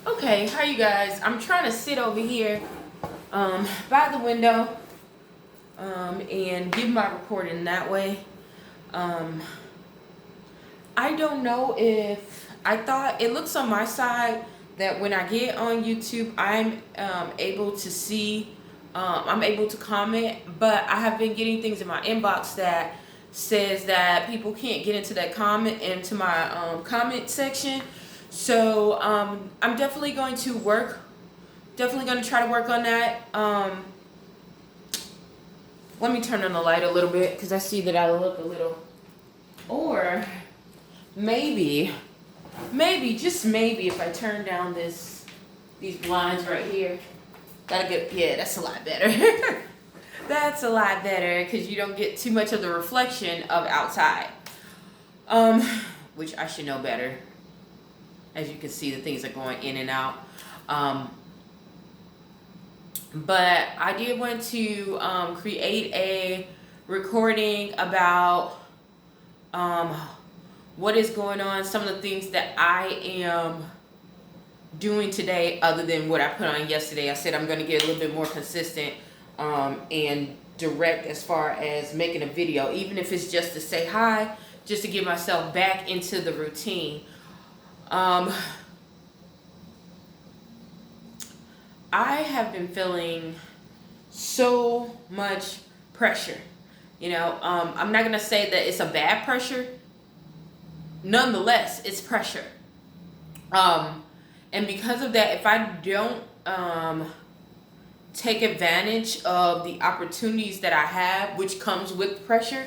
Okay, how you guys? I'm trying to sit over here by the window and give my recording that way. Um, I don't know if I thought it looks on my side that when I get on YouTube, I'm able to see, I'm able to comment, but I have been getting things in my inbox that says that people can't get into that into my comment section. So I'm definitely going to try to work on that. Let me turn on the light a little bit because I see that I look a little, or maybe, just maybe if I turn down these blinds right here, that'll get, yeah, that's a lot better. That's a lot better because you don't get too much of the reflection of outside. Um, which I should know better. As you can see, the things are going in and out. But I did want to create a recording about what is going on, some of the things that I am doing today other than what I put on yesterday. I said I'm going to get a little bit more consistent and direct as far as making a video, even if it's just to say hi, just to get myself back into the routine. I have been feeling so much pressure. I'm not going to say that it's a bad pressure. Nonetheless, it's pressure. And because of that, if I don't take advantage of the opportunities that I have, which comes with pressure,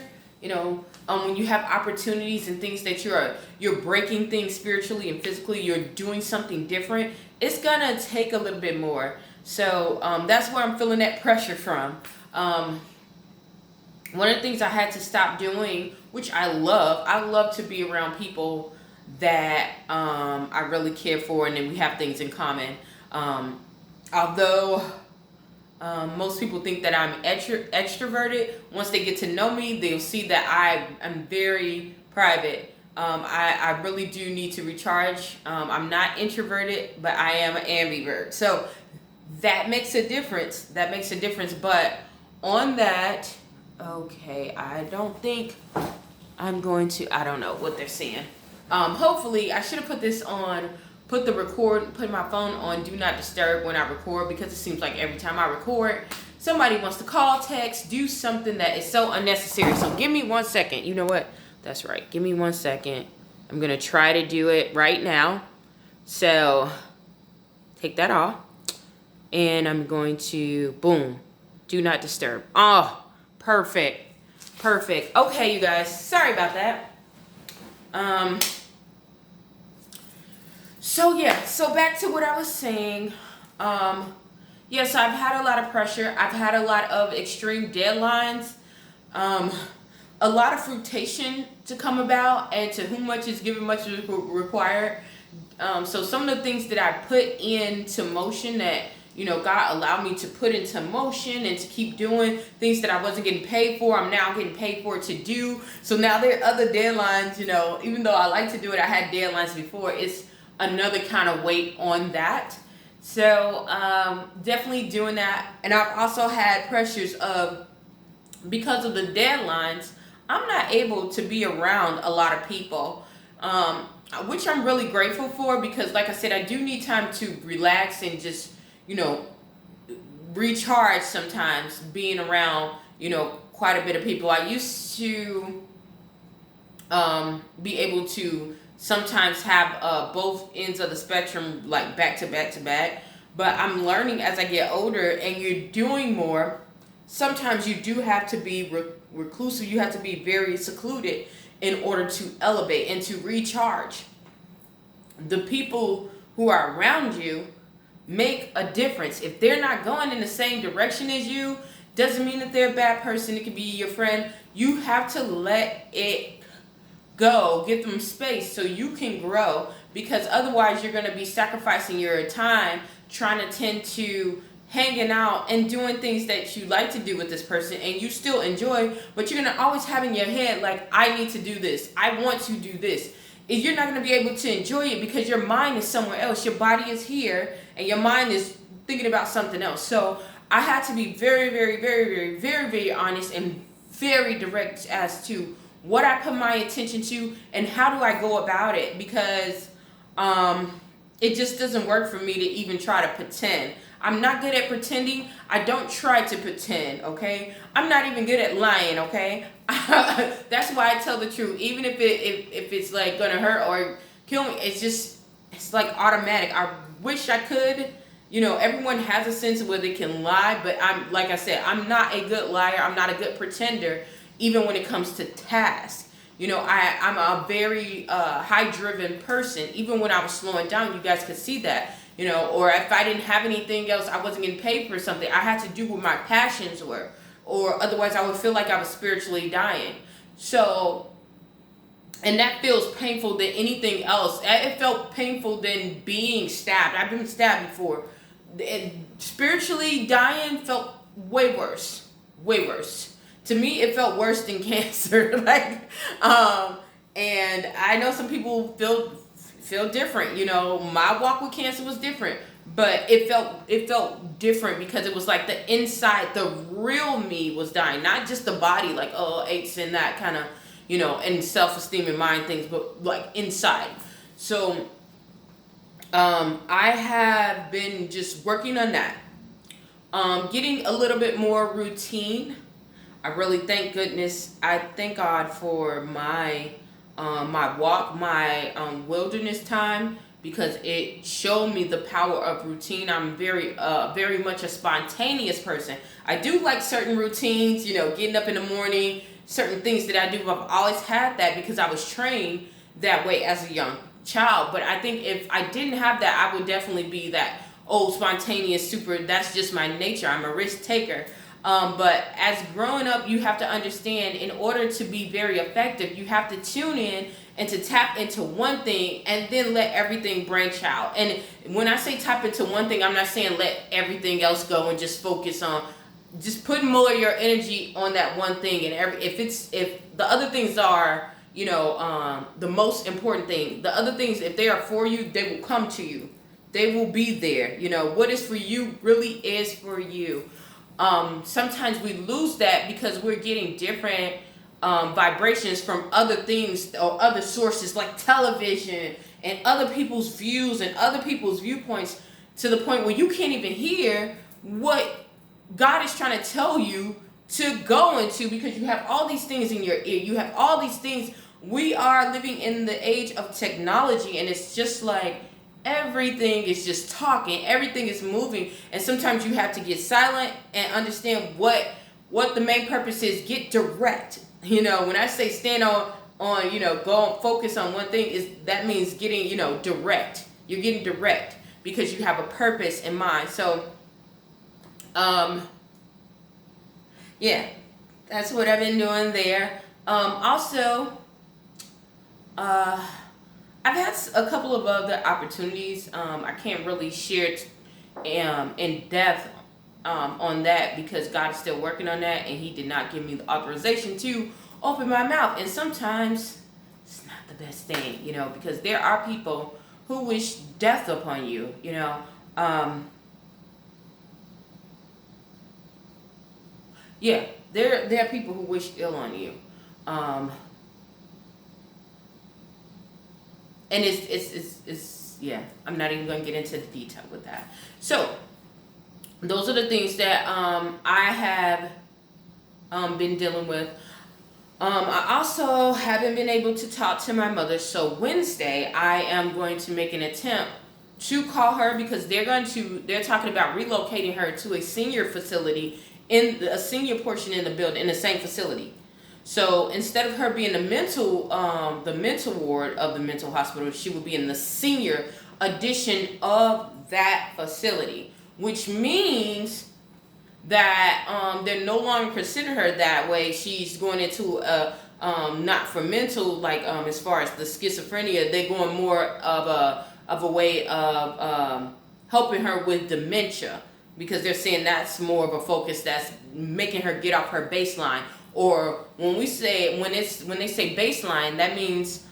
when you have opportunities and things that you're breaking things spiritually and physically, you're doing something different, it's gonna take a little bit more. So that's where I'm feeling that pressure from. One of the things I had to stop doing, which I love to be around people that I really care for, and then we have things in common. Although most people think that I'm extroverted, once they get to know me, they'll see that I am very private. I really do need to recharge. I'm not introverted, but I am an ambivert. So that makes a difference. But on that, okay, I don't think I'm going to, I don't know what they're saying. Hopefully, I should have put my phone on do not disturb when I record, because it seems like every time I record, somebody wants to call, text, do something that is so unnecessary. So give me 1 second. You know what? That's right. Give me 1 second. I'm going to try to do it right now. So take that off. And I'm going to, boom, do not disturb. Oh, perfect. Okay, you guys. Sorry about that. So back to what I was saying. Yes, I've had a lot of pressure. I've had a lot of extreme deadlines. A lot of fruitation to come about, and to whom much is given, much is required. So some of the things that I put into motion that, God allowed me to put into motion and to keep doing things that I wasn't getting paid for, I'm now getting paid for to do. So now there are other deadlines, even though I like to do it, I had deadlines before. It's another kind of weight on that. So definitely doing that. And I've also had pressures of, because of the deadlines, I'm not able to be around a lot of people, which I'm really grateful for, because like I said, I do need time to relax and just, recharge sometimes, being around, quite a bit of people. I used to be able to sometimes have both ends of the spectrum, like back to back to back. But I'm learning as I get older and you're doing more, sometimes you do have to be reclusive. You have to be very secluded in order to elevate and to recharge. The people who are around you make a difference. If they're not going in the same direction as you, doesn't mean that they're a bad person. It could be your friend. You have to let it go, give them space so you can grow, because otherwise you're going to be sacrificing your time trying to tend to hanging out and doing things that you like to do with this person and you still enjoy, but you're going to always have in your head like, I need to do this, I want to do this. you're not going to be able to enjoy it because your mind is somewhere else. Your body is here and your mind is thinking about something else. So I had to be very, very, very, very, very, very honest and very direct as to what I put my attention to and how do I go about it, because it just doesn't work for me to even try to pretend. I'm not good at pretending. I don't try to pretend, okay? I'm not even good at lying, okay? That's why I tell the truth. Even if it's like gonna hurt or kill me, it's like automatic. I wish I could. Everyone has a sense of where they can lie, but like I said, I'm not a good liar. I'm not a good pretender, even when it comes to tasks. I'm a very high-driven person. Even when I was slowing down, you guys could see that. Or if I didn't have anything else, I wasn't getting paid for something, I had to do what my passions were, or otherwise I would feel like I was spiritually dying. So, and that feels painful than anything else. It felt painful than being stabbed. I've been stabbed before. And spiritually dying felt way worse. Way worse. To me, it felt worse than cancer. And I know some people feel different. My walk with cancer was different, but it felt different because it was like the inside, the real me was dying, not just the body, like aches and that kind of, and self-esteem and mind things, but like inside. So I have been just working on that, getting a little bit more routine. I really thank goodness. I thank God for my walk, my wilderness time, because it showed me the power of routine. I'm very much a spontaneous person. I do like certain routines, getting up in the morning, certain things that I do. I've always had that because I was trained that way as a young child. But I think if I didn't have that, I would definitely be that old spontaneous super. That's just my nature. I'm a risk taker. But as growing up, you have to understand, in order to be very effective, you have to tune in and to tap into one thing and then let everything branch out. And when I say tap into one thing, I'm not saying let everything else go and just focus on, just put more of your energy on that one thing. And if the other things are, the most important thing, the other things, if they are for you, they will come to you. They will be there. What is for you really is for you. Sometimes we lose that because we're getting different vibrations from other things or other sources like television and other people's views and other people's viewpoints, to the point where you can't even hear what God is trying to tell you to go into, because you have all these things in your ear. You have all these things. We are living in the age of technology, and it's just like everything is just talking, everything is moving, and sometimes you have to get silent and understand what the main purpose is. Get direct. When I say stand on go and focus on one thing, that means getting direct. You're getting direct because you have a purpose in mind. So yeah, that's what I've been doing there. Also, I've had a couple of other opportunities. I can't really share in depth on that because God is still working on that, and He did not give me the authorization to open my mouth. And sometimes it's not the best thing, because there are people who wish death upon you, Yeah, there are people who wish ill on you. And it's yeah, I'm not even going to get into the detail with that. So those are the things that I have been dealing with. I also haven't been able to talk to my mother. So Wednesday, I am going to make an attempt to call her, because they're talking about relocating her to a senior facility, in a senior portion in the building, in the same facility. So instead of her being the mental ward of the mental hospital, she will be in the senior edition of that facility, which means that they're no longer consider her that way. She's going into a not for mental, like as far as the schizophrenia, they're going more of a way of helping her with dementia, because they're saying that's more of a focus that's making her get off her baseline. Or when they say baseline, that means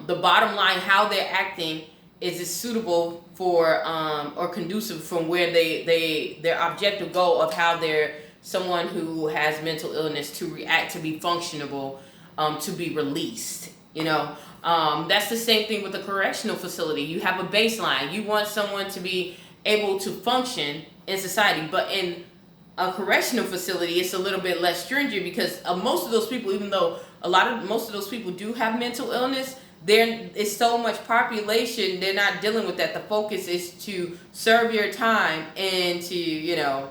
the bottom line, how they're acting, is it suitable for or conducive from where their objective goal of how they're someone who has mental illness to react, to be functionable, to be released. That's the same thing with a correctional facility. You have a baseline. You want someone to be able to function in society, but in a correctional facility, it's a little bit less stringent, because most of those people, even though most of those people do have mental illness, there is so much population, they're not dealing with that. The focus is to serve your time and to,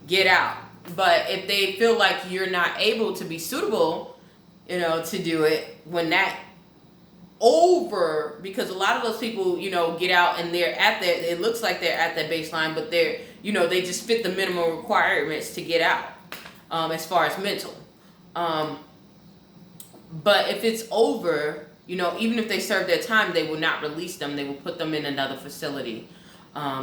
get out. But if they feel like you're not able to be suitable, to do it, when that over, because a lot of those people, get out and they're at that, it looks like they're at that baseline, but they're, they just fit the minimum requirements to get out, as far as mental. But if it's over, even if they serve their time, they will not release them. They will put them in another facility,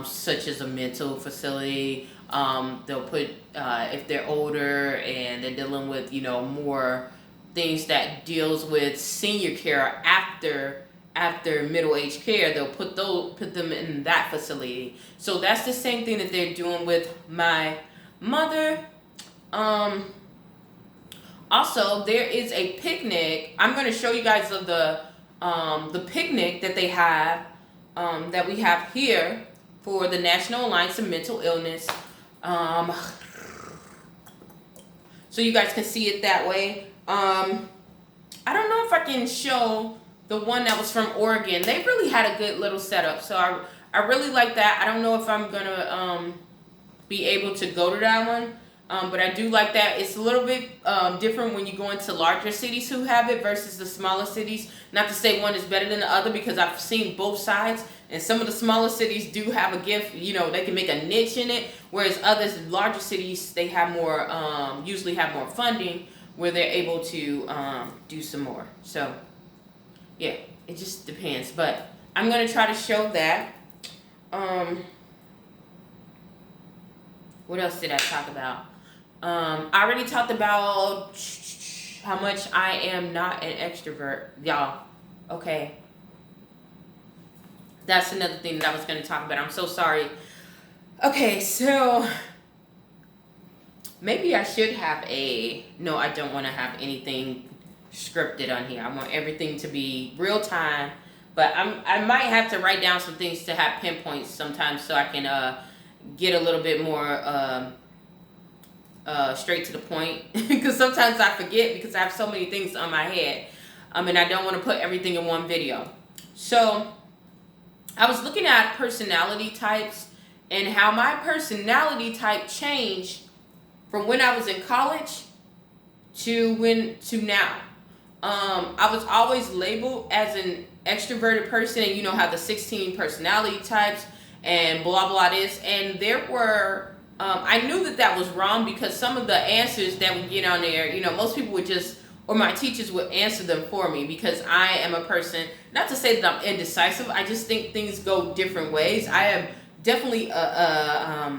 such as a mental facility. They'll put, if they're older and they're dealing with, more things that deals with senior care after middle-aged care, they'll put them in that facility. So that's the same thing that they're doing with my mother. Also, there is a picnic. I'm going to show you guys of the picnic that they have, that we have here for the National Alliance of Mental Illness. So you guys can see it that way. I don't know if I can show the one that was from Oregon. They really had a good little setup, so I really like that. I don't know if I'm gonna be able to go to that one, but I do like that. It's a little bit different when you go into larger cities who have it versus the smaller cities. Not to say one is better than the other, because I've seen both sides, and some of the smaller cities do have a gift, they can make a niche in it, whereas others, larger cities, they have more, usually have more funding, where they're able to do some more. So yeah, it just depends, but I'm going to try to show that. What else did I talk about? I already talked about how much I am not an extrovert, y'all. Okay, that's another thing that I was going to talk about. I'm so sorry. Okay, so maybe I should have no, I don't want to have anything scripted on here. I want everything to be real time, but I might have to write down some things to have pinpoints sometimes, so I can get a little bit more straight to the point, because sometimes I forget, because I have so many things on my head, and I don't want to put everything in one video. So I was looking at personality types and how my personality type changed from when I was in college to now. I was always labeled as an extroverted person, and how the 16 personality types and blah blah this, and there were I knew that was wrong, because some of the answers that would get on there, most people would just, or my teachers would answer them for me, because I am a person, not to say that I'm indecisive, I just think things go different ways. I am definitely a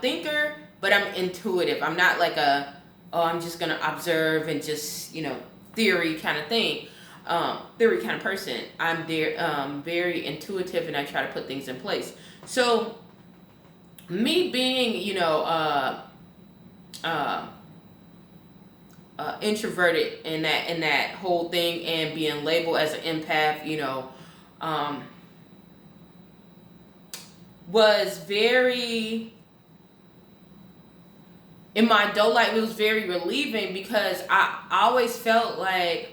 thinker, but I'm intuitive. I'm not like I'm just gonna observe and just, theory kind of thing, theory kind of person. I'm very intuitive, and I try to put things in place. So me being, introverted in that whole thing, and being labeled as an empath, was very, in my adult life, it was very relieving, because I always felt like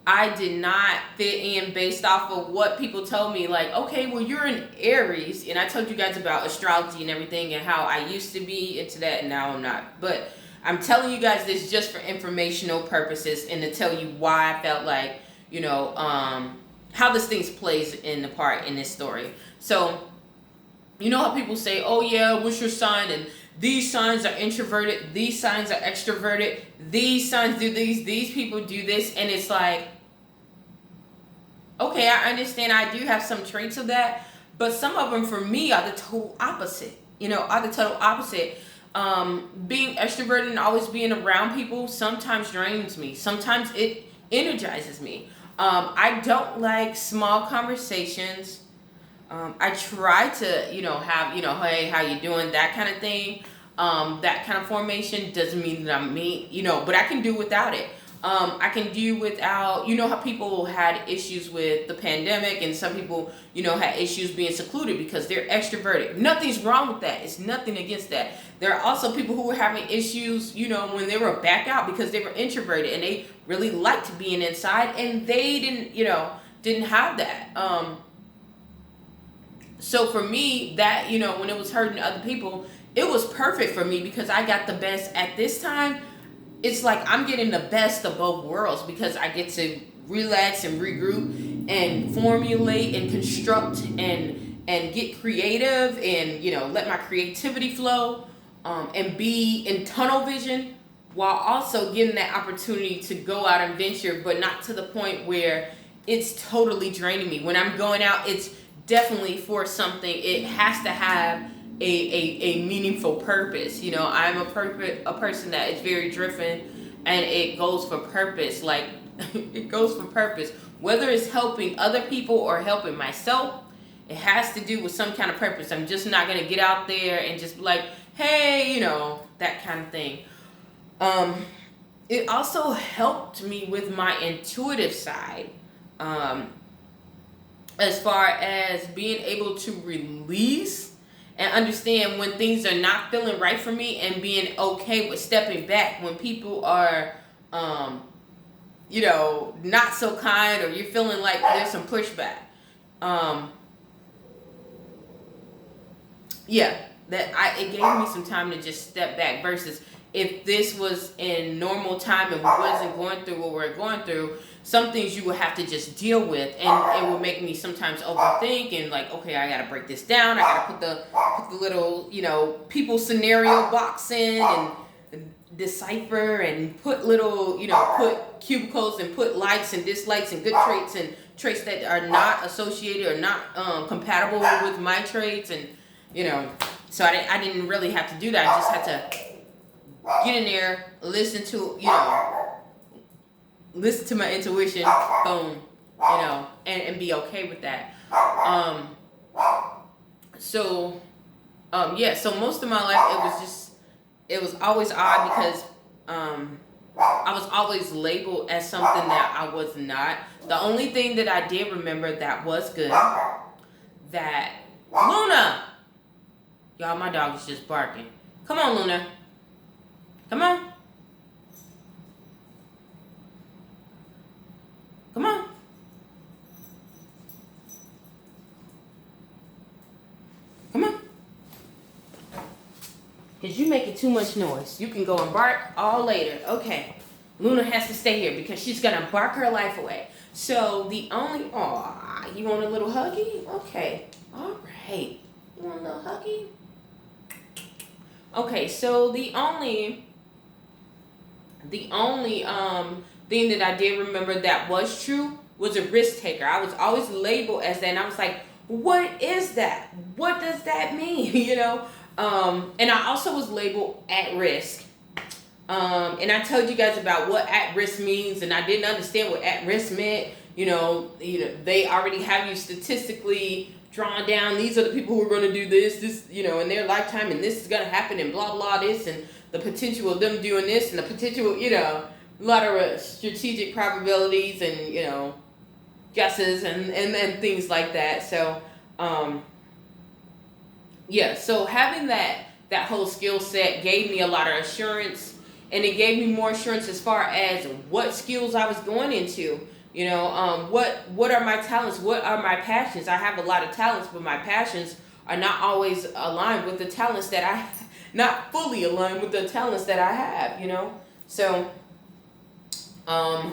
I did not fit in based off of what people told me. Like, okay, well, you're an Aries, and I told you guys about astrology and everything, and how I used to be into that, and now I'm not. But I'm telling you guys this just for informational purposes, and to tell you why I felt like, how this thing plays in the part in this story. So, how people say, oh yeah, what's your sign? And these signs are introverted, these signs are extroverted, these signs do these people do this, and it's like, okay, I understand I do have some traits of that, but some of them for me are the total opposite, Being extroverted and always being around people sometimes drains me. Sometimes it energizes me. I don't like small conversations. I try to, have, hey, how you doing? That kind of thing. That kind of formation doesn't mean that I'm me, but I can do without it. I can do without, how people had issues with the pandemic, and some people, had issues being secluded because they're extroverted. Nothing's wrong with that. It's nothing against that. There are also people who were having issues, when they were back out because they were introverted and they really liked being inside, and they didn't have that. So for me, that, when it was hurting other people, it was perfect for me because I got the best at this time. It's like I'm getting the best of both worlds because I get to relax and regroup and formulate and construct and get creative and, let my creativity flow, and be in tunnel vision while also getting that opportunity to go out and venture, but not to the point where it's totally draining me. When I'm going out, it's definitely for something. It has to have a meaningful purpose. I'm a person that is very driven, and it goes for purpose. Like it goes for purpose, whether it's helping other people or helping myself. It has to do with some kind of purpose. I'm just not gonna get out there and just be like, hey, that kind of thing. It also helped me with my intuitive side, as far as being able to release and understand when things are not feeling right for me, and being okay with stepping back when people are, not so kind, or you're feeling like there's some pushback. It gave me some time to just step back, versus if this was in normal time and we wasn't going through what we're going through, some things you would have to just deal with, and it would make me sometimes overthink and like, okay, I gotta break this down. I gotta put the little, people scenario box in and decipher and put little, put cubicles and put likes and dislikes and good traits and traits that are not associated or not compatible with my traits, and so I didn't really have to do that. I just had to get in there, listen to my intuition, boom, and be okay with that. So most of my life it was always odd because I was always labeled as something that I was not. The only thing that I did remember that was good, that Luna, y'all, my dog is just barking. Come on, Luna. Come on. Come on. Come on. Because you making too much noise. You can go and bark all later. Okay. Luna has to stay here because she's going to bark her life away. So the only... Aw, you want a little huggy? Okay. All right. You want a little huggy? Okay, so the only thing that I did remember that was true was a risk taker. I was always labeled as that, and I was like, what is that? What does that mean? And I also was labeled at risk. And I told you guys about what at risk means, and I didn't understand what at risk meant. They already have you statistically drawn down. These are the people who are going to do this, in their lifetime, and this is going to happen, and blah, blah, this, and the potential of them doing this, and the potential, a lot of strategic probabilities and, guesses and things like that. So, so having that whole skill set gave me a lot of assurance, and it gave me more assurance as far as what skills I was going into. What are my talents? What are my passions? I have a lot of talents, but my passions are not always aligned with the talents that not fully aligned with the talents that I have, So, all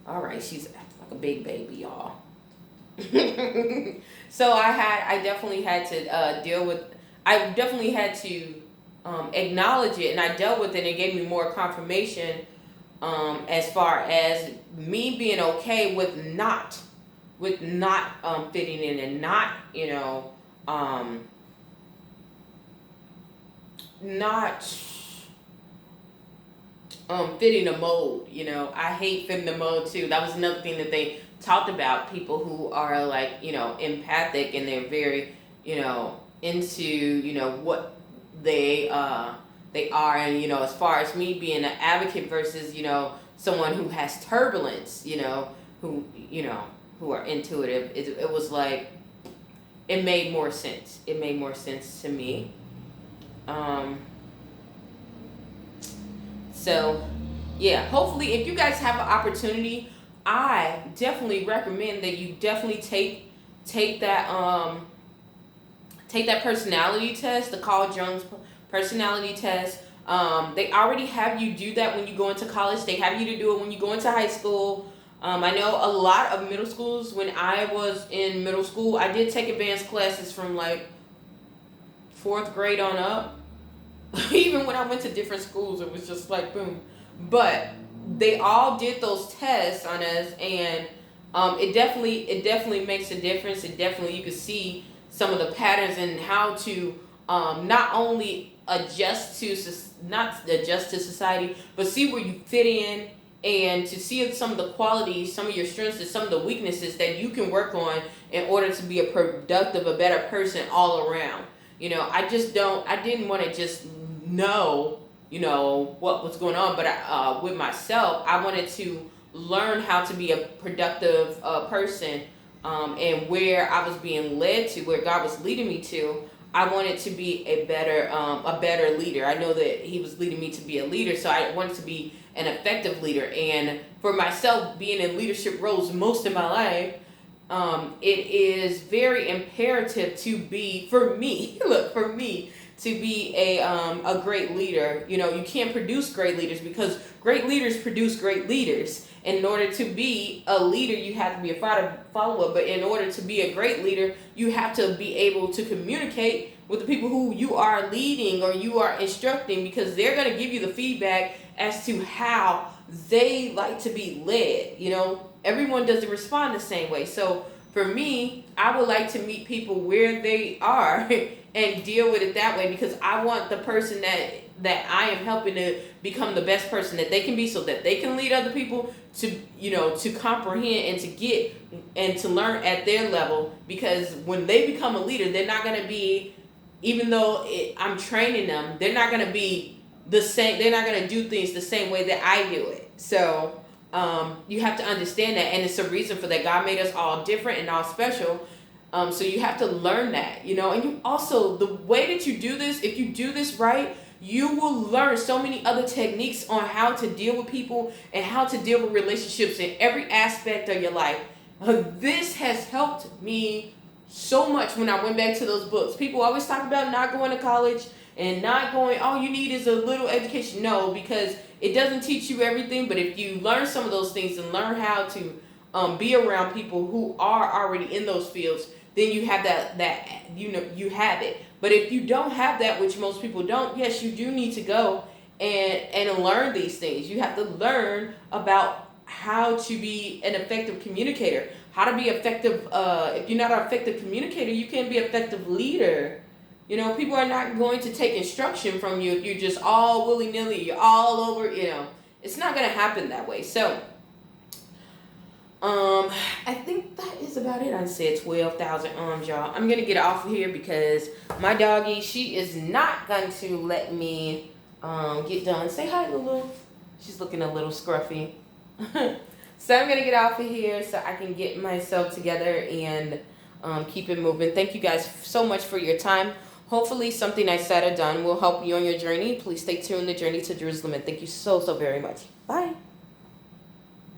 right, she's acting like a big baby, y'all. So I definitely had to I definitely had to acknowledge it, and I dealt with it, and it gave me more confirmation, as far as me being okay with not fitting in, and not not fitting a mold. I hate fitting the mold too. That was another thing that they talked about. People who are like empathic, and they're very into what they are, and as far as me being an advocate versus someone who has turbulence, who who are intuitive. It was like it made more sense. It made more sense to me. Um, so yeah, hopefully, if you guys have an opportunity, I definitely recommend that you definitely take that take that personality test, the Carl Jones personality test. They already have you do that when you go into college. They have you to do it when you go into high school. I know a lot of middle schools. When I was in middle school, I did take advanced classes from like fourth grade on up. Even when I went to different schools, it was just like boom. But they all did those tests on us, and it definitely makes a difference. It definitely, you can see some of the patterns and how to not only not adjust to society, but see where you fit in, and to see if some of the qualities, some of your strengths, and some of the weaknesses that you can work on in order to be a productive, a better person all around. I didn't want to just know, what was going on, but with myself, I wanted to learn how to be a productive person, and where I was being led to, where God was leading me to. I wanted to be a better leader. I know that He was leading me to be a leader, so I wanted to be an effective leader. And for myself, being in leadership roles most of my life, it is very imperative to be, for me, look, for me, to be a great leader. You can't produce great leaders, because great leaders produce great leaders. And in order to be a leader, you have to be a follower. But in order to be a great leader, you have to be able to communicate with the people who you are leading or you are instructing, because they're going to give you the feedback as to how they like to be led. Everyone doesn't respond the same way. So for me, I would like to meet people where they are and deal with it that way, because I want the person that I am helping to become the best person that they can be, so that they can lead other people to comprehend and to get and to learn at their level. Because when they become a leader, they're not going to be, even though I'm training them, they're not going to be the same. They're not going to do things the same way that I do it. So you have to understand that, and it's a reason for that. God made us all different and all special. So you have to learn that, and you also, the way that you do this, if you do this right, you will learn so many other techniques on how to deal with people and how to deal with relationships in every aspect of your life. This has helped me so much when I went back to those books. People always talk about not going to college and not going, all you need is a little education. No, because it doesn't teach you everything, but if you learn some of those things and learn how to be around people who are already in those fields, then you have that you have it. But if you don't have that, which most people don't, yes, you do need to go and learn these things. You have to learn about how to be an effective communicator, how to be effective. If you're not an effective communicator, you can't be an effective leader. People are not going to take instruction from you if you're just all willy-nilly, you're all over, it's not going to happen that way. So I think that is about it. I said 12,000 y'all. I'm gonna get off of here because my doggy, she is not going to let me get done. Say hi, Lulu. She's looking a little scruffy. So I'm gonna get off of here so I can get myself together and keep it moving. Thank you guys so much for your time. Hopefully something I said or done will help you on your journey. Please stay tuned, the journey to Jerusalem, and thank you so very much. Bye.